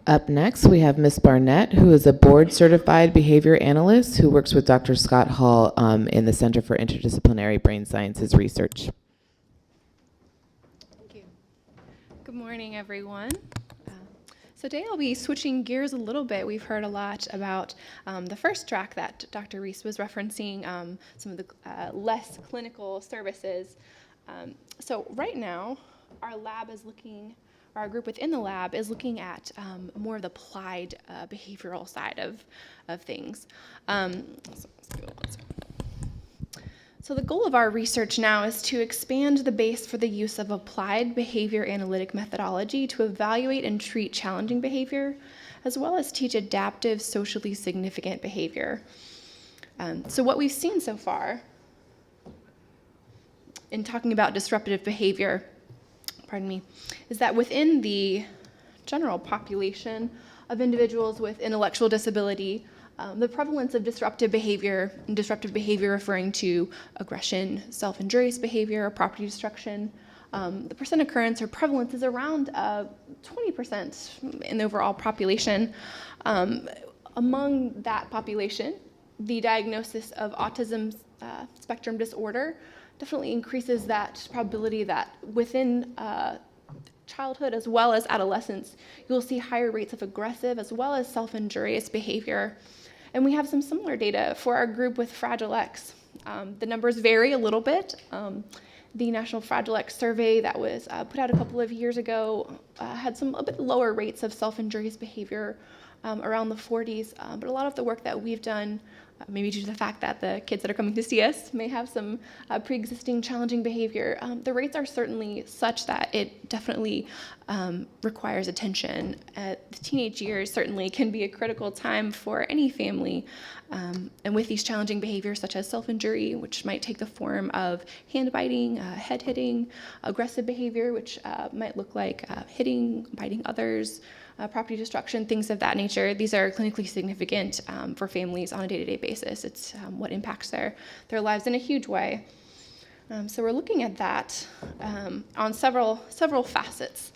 Up next, we have Ms. Barnett, who is a board-certified behavior analyst who works with Dr. Scott Hall in the Center for Interdisciplinary Brain Sciences Research. Thank you. Good morning, everyone. So today I'll be switching gears a little bit. We've heard a lot about the first track that Dr. Reese was referencing, some of the less clinical services. So right now, our group within the lab is looking at more of the applied behavioral side of things. So the goal of our research now is to expand the base for the use of applied behavior analytic methodology to evaluate and treat challenging behavior, as well as teach adaptive, socially significant behavior. So what we've seen so far in talking about disruptive behavior, is that within the general population of individuals with intellectual disability, the prevalence of disruptive behavior referring to aggression, self-injurious behavior, or property destruction, the percent occurrence or prevalence is around 20% in the overall population. Among that population, the diagnosis of autism spectrum disorder definitely increases that probability that within childhood as well as adolescence, you'll see higher rates of aggressive as well as self-injurious behavior. And we have some similar data for our group with Fragile X. The numbers vary a little bit. The National Fragile X survey that was put out a couple of years ago had a bit lower rates of self-injurious behavior, around the 40s. But a lot of the work that we've done, maybe due to the fact that the kids that are coming to see us may have some pre-existing challenging behavior, the rates are certainly such that it definitely requires attention. The teenage years certainly can be a critical time for any family. And with these challenging behaviors such as self-injury, which might take the form of hand biting, head hitting, aggressive behavior, which might look like hitting, biting others, property destruction, things of that nature. These are clinically significant for families on a day-to-day basis. It's what impacts their lives in a huge way. So we're looking at that on several facets.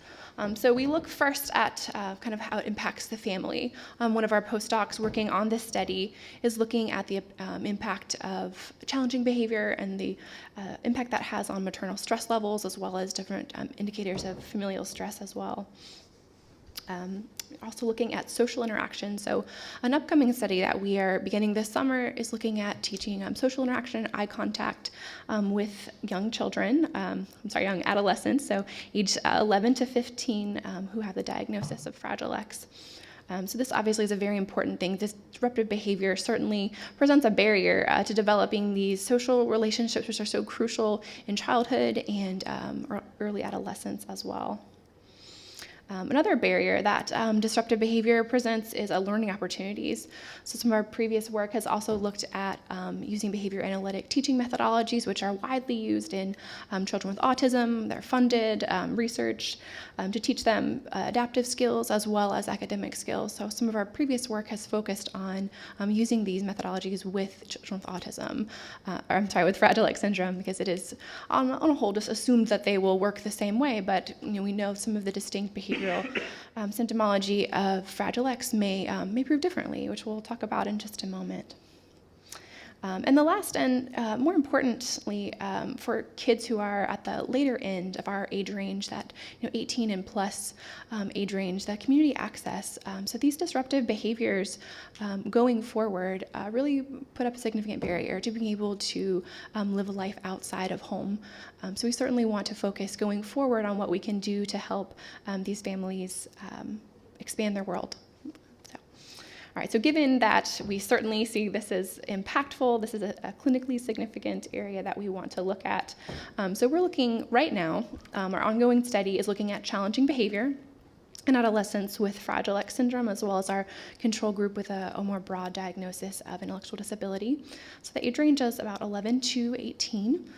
So we look first at kind of how it impacts the family. One of our postdocs working on this study is looking at the impact of challenging behavior and the impact that has on maternal stress levels, as well as different indicators of familial stress as well. Also looking at social interaction. So an upcoming study that we are beginning this summer is looking at teaching social interaction and eye contact with young children, young adolescents, so age 11 to 15 who have the diagnosis of Fragile X. So this obviously is a very important thing. This disruptive behavior certainly presents a barrier to developing these social relationships, which are so crucial in childhood and early adolescence as well. Another barrier that disruptive behavior presents is learning opportunities. So some of our previous work has also looked at using behavior analytic teaching methodologies, which are widely used in children with autism. They're funded, research, to teach them adaptive skills as well as academic skills. So some of our previous work has focused on using these methodologies with children with autism, with Fragile X syndrome, because it is on a whole just assumed that they will work the same way, but we know some of the distinct behavioral symptomology of Fragile X may prove differently, which we'll talk about in just a moment. And the last and more importantly, for kids who are at the later end of our age range, that 18 and plus age range, that community access. So these disruptive behaviors going forward really put up a significant barrier to being able to live a life outside of home. So we certainly want to focus going forward on what we can do to help these families expand their world. All right, so given that we certainly see this as impactful, this is a clinically significant area that we want to look at. So we're looking right now, our ongoing study is looking at challenging behavior in adolescents with Fragile X syndrome, as well as our control group with a more broad diagnosis of intellectual disability. So the age range is about 11 to 18.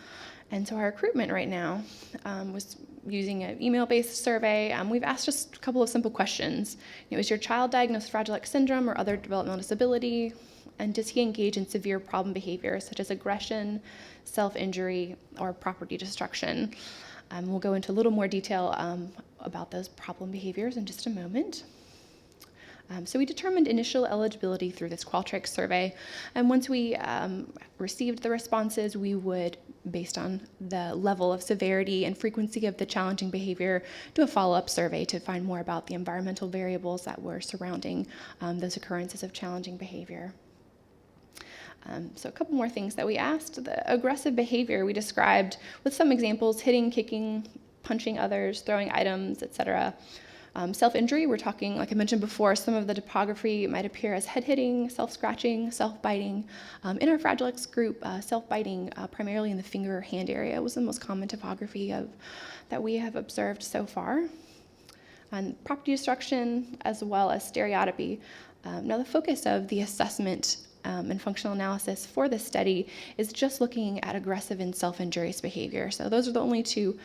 And so our recruitment right now was using an email-based survey. We've asked just a couple of simple questions. Is your child diagnosed with Fragile X syndrome or other developmental disability? And does he engage in severe problem behaviors such as aggression, self-injury, or property destruction? We'll go into a little more detail about those problem behaviors in just a moment. So we determined initial eligibility through this Qualtrics survey, and once we received the responses, we would, based on the level of severity and frequency of the challenging behavior, do a follow-up survey to find more about the environmental variables that were surrounding those occurrences of challenging behavior. So a couple more things that we asked. The aggressive behavior we described with some examples: hitting, kicking, punching others, throwing items, etc. Self-injury, we're talking, like I mentioned before, some of the topography might appear as head hitting, self-scratching, self-biting. In our Fragile X group, self-biting primarily in the finger or hand area was the most common topography that we have observed so far. And property destruction as well as stereotypy. Now the focus of the assessment and functional analysis for this study is just looking at aggressive and self-injurious behavior. So those are the only two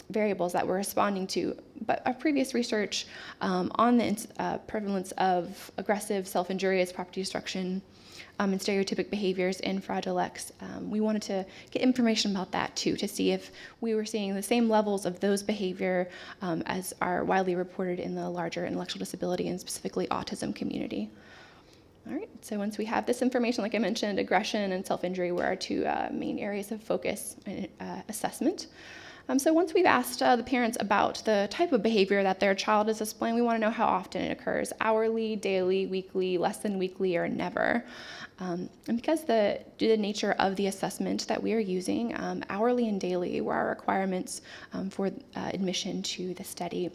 variables that we're responding to. But our previous research on the prevalence of aggressive, self-injurious, property destruction, and stereotypic behaviors in Fragile X, we wanted to get information about that too, to see if we were seeing the same levels of those behavior as are widely reported in the larger intellectual disability and specifically autism community. All right, so once we have this information, like I mentioned, aggression and self-injury were our two main areas of focus and assessment. So once we've asked the parents about the type of behavior that their child is displaying, we want to know how often it occurs: hourly, daily, weekly, less than weekly, or never. And because due to the nature of the assessment that we are using, hourly and daily were our requirements for admission to the study.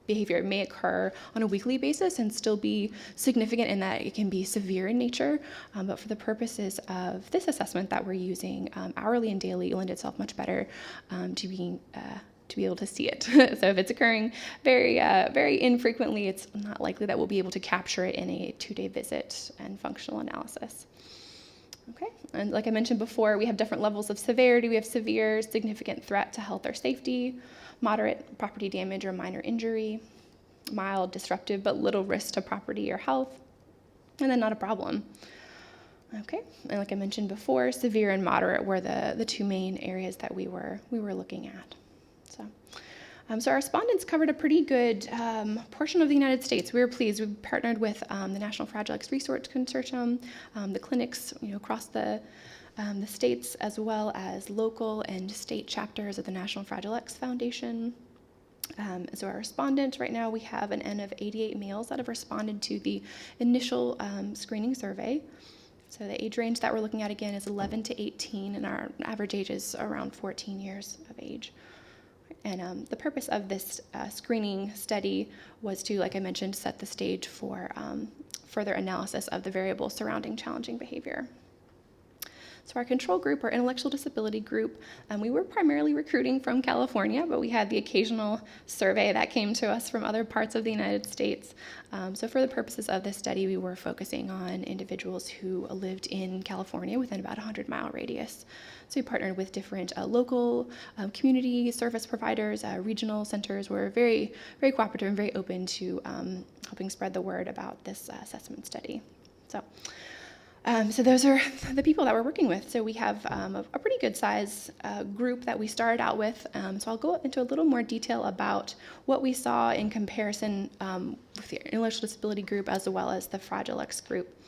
Behavior may occur on a weekly basis and still be significant in that it can be severe in nature, but for the purposes of this assessment that we're using, hourly and daily lend itself much better to be able to see it. So if it's occurring very infrequently, it's not likely that we'll be able to capture it in a 2-day visit and functional analysis. Okay, and like I mentioned before, we have different levels of severity. We have severe, significant threat to health or safety; moderate, property damage or minor injury; mild, disruptive but little risk to property or health; and then not a problem. Okay, and like I mentioned before, severe and moderate were the two main areas that we were looking at. So our respondents covered a pretty good portion of the United States. We were pleased. We partnered with the National Fragile X Research Consortium, the clinics across the states, as well as local and state chapters of the National Fragile X Foundation. So our respondents, right now we have an N of 88 males that have responded to the initial screening survey. So the age range that we're looking at again is 11 to 18, and our average age is around 14 years of age. And the purpose of this screening study was to, like I mentioned, set the stage for further analysis of the variables surrounding challenging behavior. So our control group, our intellectual disability group, we were primarily recruiting from California, but we had the occasional survey that came to us from other parts of the United States. So for the purposes of this study, we were focusing on individuals who lived in California within about a 100-mile radius. So we partnered with different local community service providers. Regional centers were very, very cooperative and very open to helping spread the word about this assessment study. So those are the people that we're working with. So we have a pretty good size group that we started out with. So I'll go into a little more detail about what we saw in comparison with the intellectual disability group as well as the Fragile X group.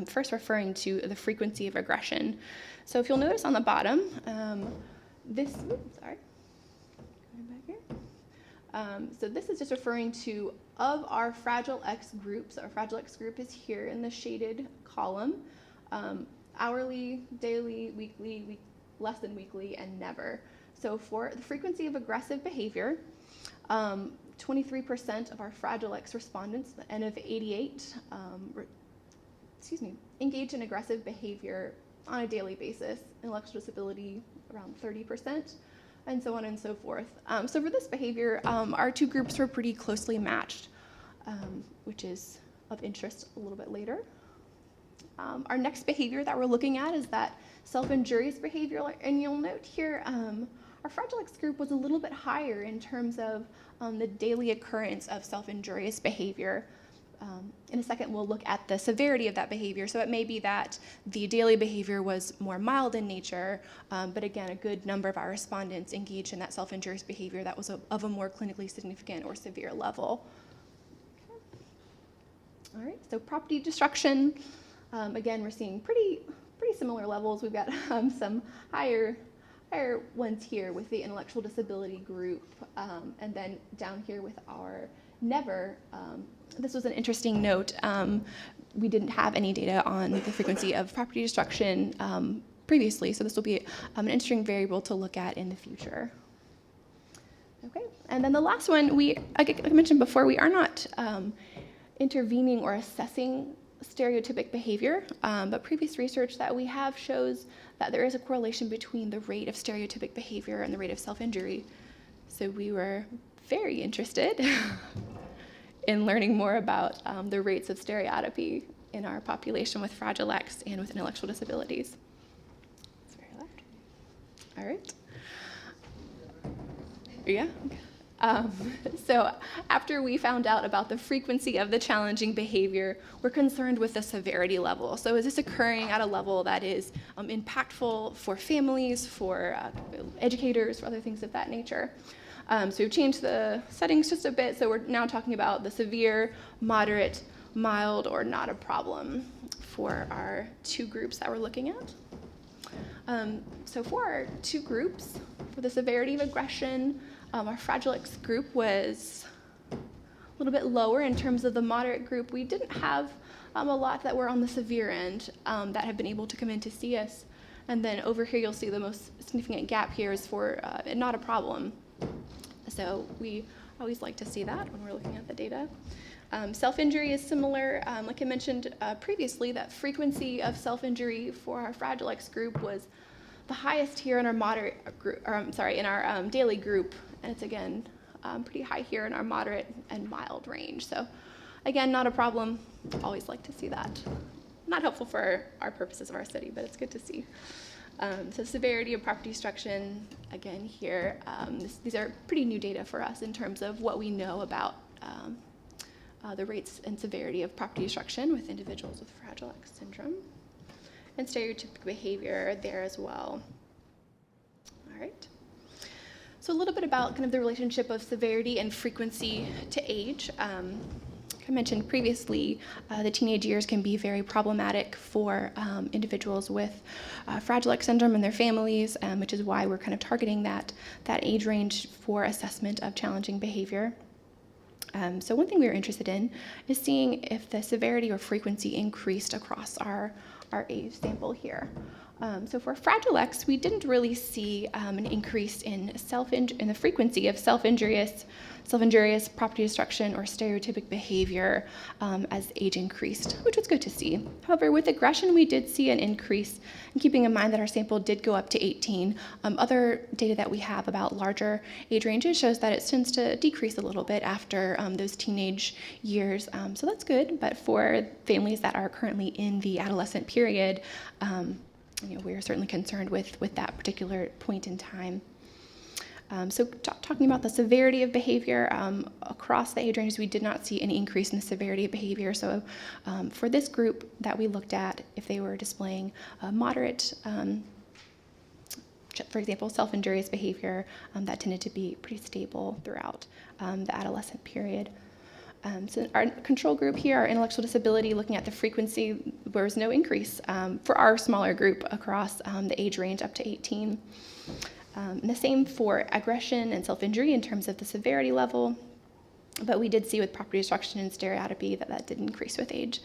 First referring to the frequency of aggression. So if you'll notice on the bottom, so this is just referring to, of our Fragile X groups, our Fragile X group is here in the shaded column, hourly, daily, weekly, less than weekly, and never. So for the frequency of aggressive behavior, 23% of our Fragile X respondents, the N of 88, engage in aggressive behavior on a daily basis. Intellectual disability, around 30%. And so on and so forth. So for this behavior, our two groups were pretty closely matched, which is of interest a little bit later. Our next behavior that we're looking at is that self-injurious behavior, and you'll note here our Fragile X group was a little bit higher in terms of the daily occurrence of self-injurious behavior. In a second, we'll look at the severity of that behavior. So it may be that the daily behavior was more mild in nature, but again, a good number of our respondents engaged in that self-injurious behavior that was of a more clinically significant or severe level. All right, so property destruction. Again, we're seeing pretty similar levels. We've got some higher ones here with the intellectual disability group, and then down here with our never. This was an interesting note. We didn't have any data on the frequency of property destruction previously, so this will be an interesting variable to look at in the future. Okay, and then the last one, like I mentioned before, we are not intervening or assessing stereotypic behavior, but previous research that we have shows that there is a correlation between the rate of stereotypic behavior and the rate of self-injury. So we were very interested in learning more about the rates of stereotypy in our population with Fragile X and with intellectual disabilities. It's very loud. All right. Yeah. So after we found out about the frequency of the challenging behavior, we're concerned with the severity level. So is this occurring at a level that is impactful for families, for educators, for other things of that nature? So we've changed the settings just a bit. So we're now talking about the severe, moderate, mild, or not a problem for our two groups that we're looking at. So for our two groups, for the severity of aggression, our Fragile X group was a little bit lower in terms of the moderate group. We didn't have a lot that were on the severe end that have been able to come in to see us. And then over here, you'll see the most significant gap here is for not a problem. So we always like to see that when we're looking at the data. Self-injury is similar. Like I mentioned previously, that frequency of self-injury for our Fragile X group was the highest here in our moderate group, in our daily group, and it's again pretty high here in our moderate and mild range. So again, not a problem. Always like to see that. Not helpful for our purposes of our study, but it's good to see. So severity of property destruction, again here, these are pretty new data for us in terms of what we know about the rates and severity of property destruction with individuals with Fragile X syndrome. And stereotypic behavior there as well. All right. So a little bit about kind of the relationship of severity and frequency to age. I mentioned previously, the teenage years can be very problematic for individuals with Fragile X syndrome and their families, which is why we're kind of targeting that age range for assessment of challenging behavior. So one thing we were interested in is seeing if the severity or frequency increased across our age sample here. So for Fragile X, we didn't really see an increase in the frequency of self-injurious property destruction or stereotypic behavior as age increased, which was good to see. However, with aggression, we did see an increase, and keeping in mind that our sample did go up to 18. Other data that we have about larger age ranges shows that it tends to decrease a little bit after those teenage years. So that's good, but for families that are currently in the adolescent period, we're certainly concerned with that particular point in time. So talking about the severity of behavior, across the age ranges, we did not see any increase in the severity of behavior. So for this group that we looked at, if they were displaying moderate, for example, self-injurious behavior, that tended to be pretty stable throughout the adolescent period. So our control group here, our intellectual disability, looking at the frequency, there was no increase for our smaller group across the age range up to 18. And the same for aggression and self-injury in terms of the severity level, but we did see with property destruction and stereotypy that did increase with age.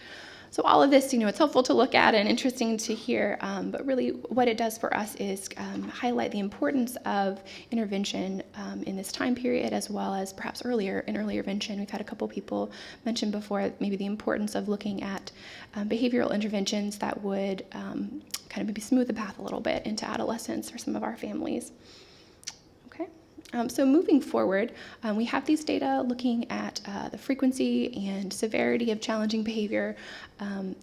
So all of this, it's helpful to look at and interesting to hear, but really what it does for us is highlight the importance of intervention in this time period, as well as perhaps in earlier intervention. We've had a couple people mention before maybe the importance of looking at behavioral interventions that would kind of maybe smooth the path a little bit into adolescence for some of our families. So moving forward, we have these data looking at the frequency and severity of challenging behavior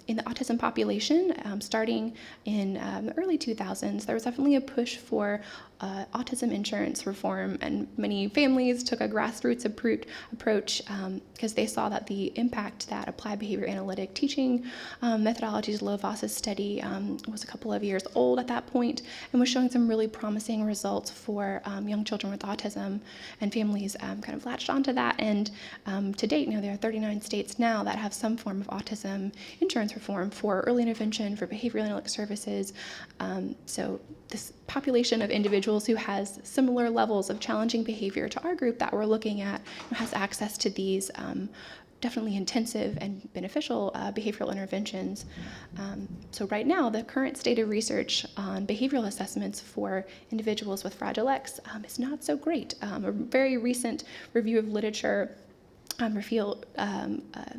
in the autism population. Starting in the early 2000s, there was definitely a push for autism insurance reform, and many families took a grassroots approach because they saw that the impact that applied behavior analytic teaching methodologies, Lovas's study was a couple of years old at that point and was showing some really promising results for young children with autism, and families kind of latched onto that. And to date, there are 39 states now that have some form of autism insurance reform for early intervention, for behavioral analytic services. So this population of individuals who has similar levels of challenging behavior to our group that we're looking at has access to these definitely intensive and beneficial behavioral interventions. So right now, the current state of research on behavioral assessments for individuals with Fragile X is not so great. A very recent review of literature revealed a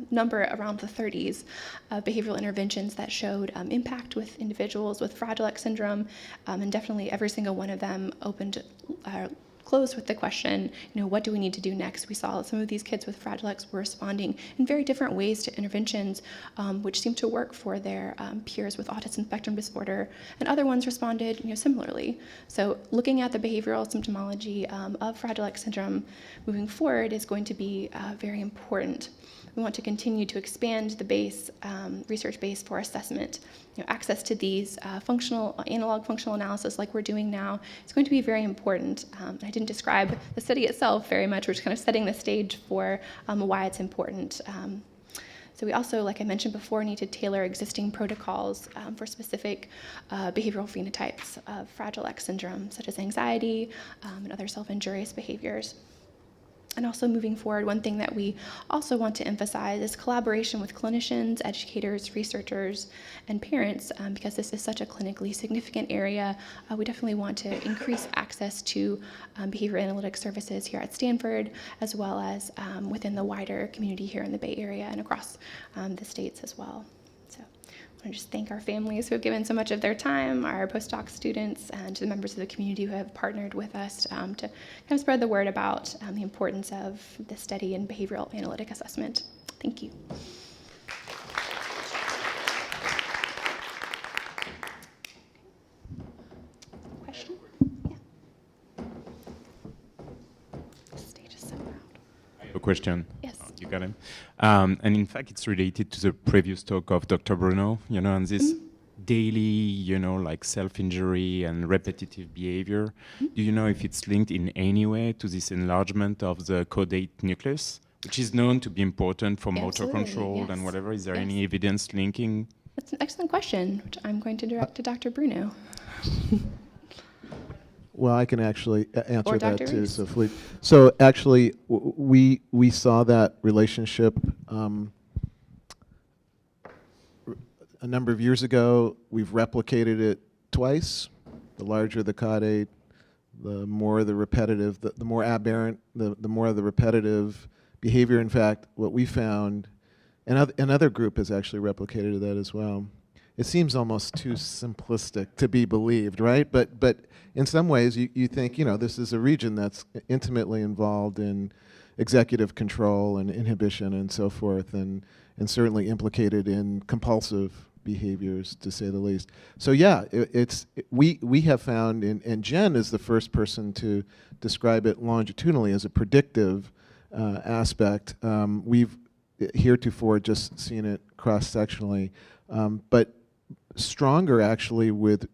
number around the 30s of behavioral interventions that showed impact with individuals with Fragile X syndrome, and definitely every single one of them closed with the question, what do we need to do next? We saw some of these kids with Fragile X were responding in very different ways to interventions, which seemed to work for their peers with autism spectrum disorder, and other ones responded, similarly. So looking at the behavioral symptomology of Fragile X syndrome moving forward is going to be very important. We want to continue to expand the research base for assessment. Access to these analog functional analysis like we're doing now is going to be very important. I didn't describe the study itself very much. We're just kind of setting the stage for why it's important. So we also, like I mentioned before, need to tailor existing protocols for specific behavioral phenotypes of Fragile X syndrome, such as anxiety and other self-injurious behaviors. And also moving forward, one thing that we also want to emphasize is collaboration with clinicians, educators, researchers, and parents, because this is such a clinically significant area. We definitely want to increase access to behavior analytic services here at Stanford, as well as within the wider community here in the Bay Area and across the states as well. I want to just thank our families who have given so much of their time, our postdoc students, and to the members of the community who have partnered with us to kind of spread the word about the importance of this study in behavioral analytic assessment. Thank you. Question? Yeah. The stage is so loud. I have a question. Yes. You got him. And in fact, it's related to the previous talk of Dr. Bruno, and this daily, like self-injury and repetitive behavior. Do you know if it's linked in any way to this enlargement of the caudate nucleus, which is known to be important for motor control and whatever? Is there any evidence linking? That's an excellent question, which I'm going to direct to Dr. Bruno. Well, I can actually answer that Dr. too. Reese. So, Philippe. So actually, we saw that relationship a number of years ago. We've replicated it twice. The larger the caudate, the more the repetitive, the more aberrant, the more the repetitive behavior. In fact, what we found, and another group has actually replicated that as well. It seems almost too simplistic to be believed, right? But in some ways, you think, this is a region that's intimately involved in executive control and inhibition and so forth, and certainly implicated in compulsive behaviors, to say the least. So yeah, we have found, and Jen is the first person to describe it longitudinally as a predictive aspect. We've heretofore just seen it cross-sectionally, but stronger actually with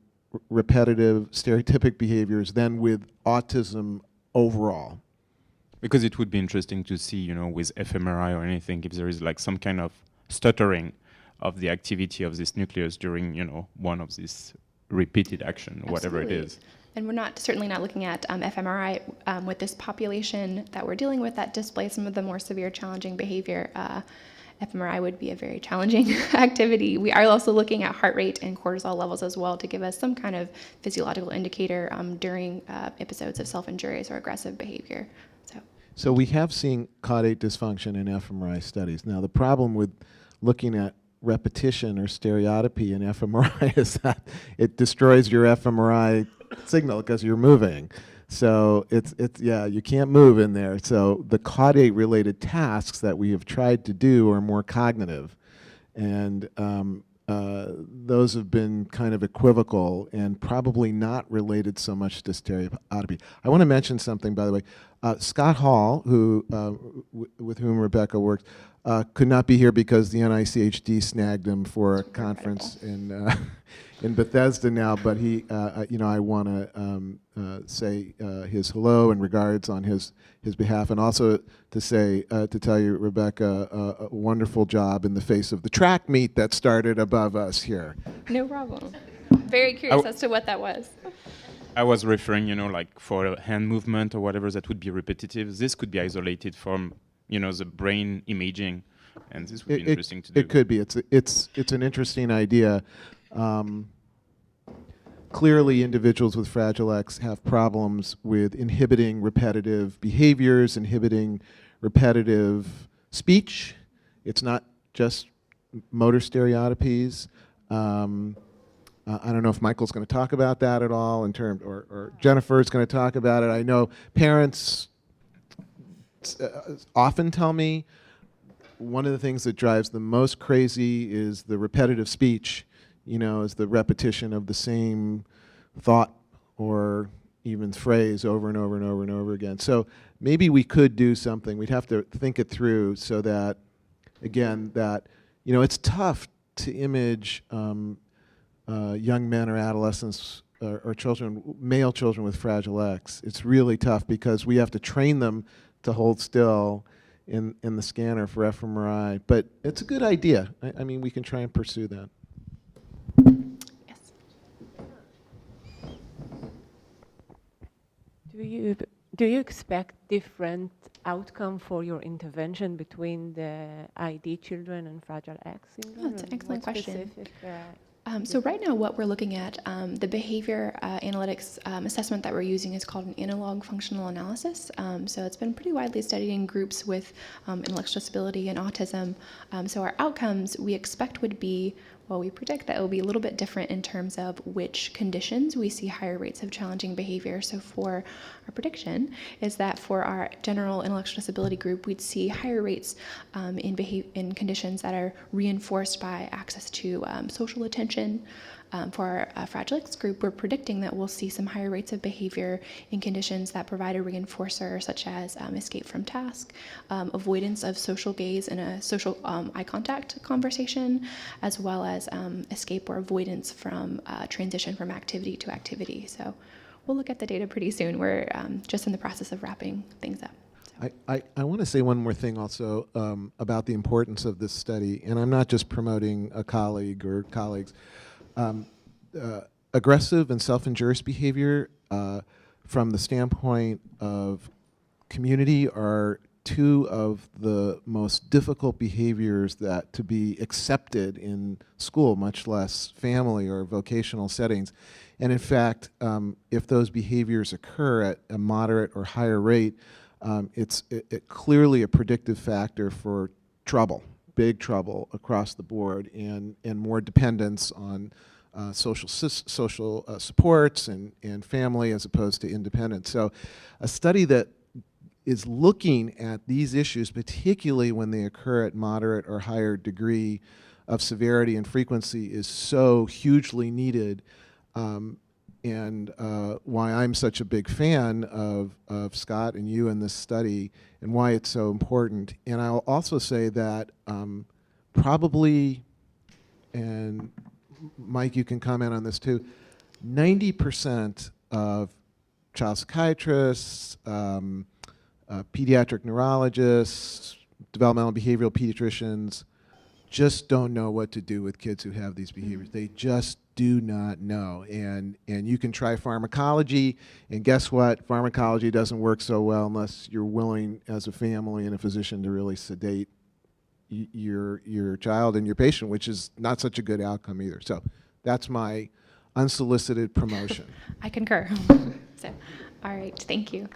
repetitive stereotypic behaviors than with autism overall. Because it would be interesting to see, with Fmri or anything, if there is like some kind of stuttering of the activity of this nucleus during, one of these repeated action, whatever it is. And we're certainly not looking at Fmri with this population that we're dealing with that displays some of the more severe challenging behavior. Fmri would be a very challenging activity. We are also looking at heart rate and cortisol levels as well to give us some kind of physiological indicator during episodes of self-injurious or aggressive behavior. So we have seen caudate dysfunction in Fmri studies. Now the problem with looking at repetition or stereotypy in Fmri is that it destroys your Fmri signal because you're moving. So you can't move in there. So the caudate-related tasks that we have tried to do are more cognitive, and those have been kind of equivocal and probably not related so much to stereotypy. I want to mention something, by the way. Scott Hall, who with whom Rebecca worked, could not be here because the NICHD snagged him for a conference in Bethesda now. But he, I want to say his hello and regards on his behalf, and also to say to tell you, Rebecca, a wonderful job in the face of the track meet that started above us here. No problem. Very curious as to what that was. I was referring, like for a hand movement or whatever that would be repetitive. This could be isolated from, the brain imaging, and this would be interesting to do. It could be. It's an interesting idea. Clearly, individuals with Fragile X have problems with inhibiting repetitive behaviors, inhibiting repetitive speech. It's not just motor stereotypies. I don't know if Michael's going to talk about that at all in terms, or Jennifer's going to talk about it. I know parents often tell me one of the things that drives them most crazy is the repetitive speech, is the repetition of the same thought or even phrase over and over and over and over again. So maybe we could do something. We'd have to think it through so that, again, it's tough to image young men or adolescents or children, male children with Fragile X. It's really tough because we have to train them to hold still in the scanner for Fmri. But it's a good idea. I mean, we can try and pursue that. Yes. Do you expect different outcome for your intervention between the ID children and Fragile X syndrome? Oh, that's an excellent question. Specific, So right now what we're looking at, the behavior analytics assessment that we're using is called an analog functional analysis. So it's been pretty widely studied in groups with intellectual disability and autism. So our outcomes we expect would be, well, we predict that it will be a little bit different in terms of which conditions we see higher rates of challenging behavior. So for our prediction is that for our general intellectual disability group, we'd see higher rates in conditions that are reinforced by access to social attention. For our Fragile X group, we're predicting that we'll see some higher rates of behavior in conditions that provide a reinforcer, such as escape from task, avoidance of social gaze in a social eye contact conversation, as well as escape or avoidance from transition from activity to activity. So we'll look at the data pretty soon. We're just in the process of wrapping things up. I want to say one more thing also about the importance of this study, and I'm not just promoting a colleague or colleagues. Aggressive and self-injurious behavior from the standpoint of community are two of the most difficult behaviors that to be accepted in school, much less family or vocational settings. And in fact, if those behaviors occur at a moderate or higher rate, it's clearly a predictive factor for trouble, big trouble across the board, and more dependence on social supports and family as opposed to independence. So a study that is looking at these issues, particularly when they occur at moderate or higher degree of severity and frequency, is so hugely needed, and why I'm such a big fan of Scott and you in this study, and why it's so important. And I'll also say that probably, and Mike, you can comment on this too, 90% of child psychiatrists, pediatric neurologists, developmental behavioral pediatricians just don't know what to do with kids who have these behaviors. They just do not know. And you can try pharmacology, and guess what? Pharmacology doesn't work so well unless you're willing as a family and a physician to really sedate your child and your patient, which is not such a good outcome either. So that's my unsolicited promotion. I concur. So, all right, thank you.